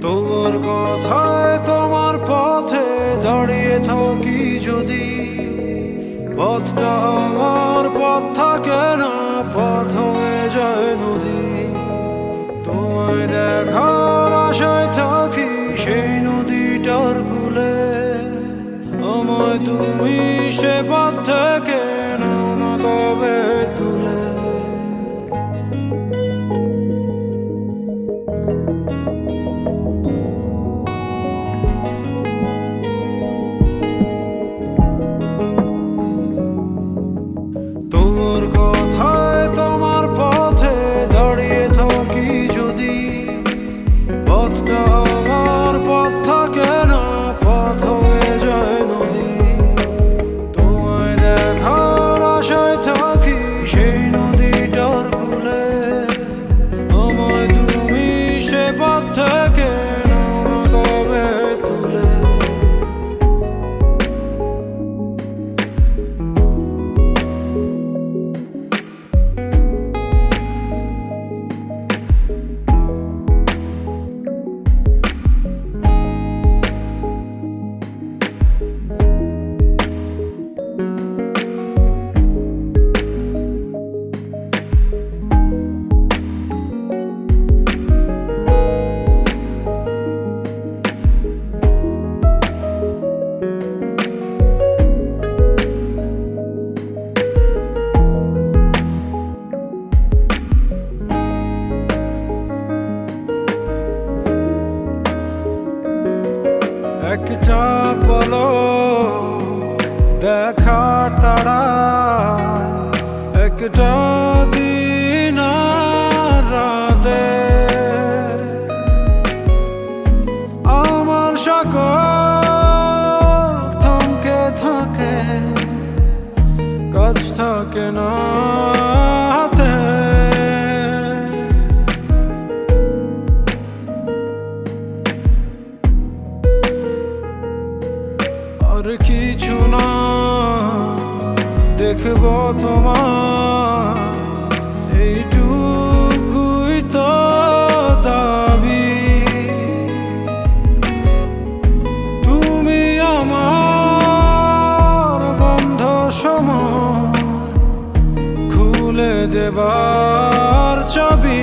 তোমার কথায় তোমার পথে দাঁড়িয়ে থাকি যদি, পথটা আমার পথ থাকে না, পথ হয়ে যায় নদী। তোমায় দেখার আশায় থাকি সেই নদীটার কূলে, আমায় তুমি সে পথ থেকে নাও না তবে তুলে। তোমার কথায় তোমার পথে দাঁড়িয়ে থাকি যদি, পথটা আমার পথ থাকে না, পথ হয়ে যায় নদী। তোমায় দেখার আশায় থাকি সেই নদীটার কূলে, আমায় তুমি সে পথ থেকে নাও না তবে তুলে। একটা পলক দেখার তাড়া, একটা দিন আর রাতে আমার সকল থমকে থাকে, কাজ থাকে না হাতে। আর কিছু না দেখব তোমার, এইটুকুই তো দাবি। তুমি আমার বন্ধ সময় খুলে দেবার চাবি।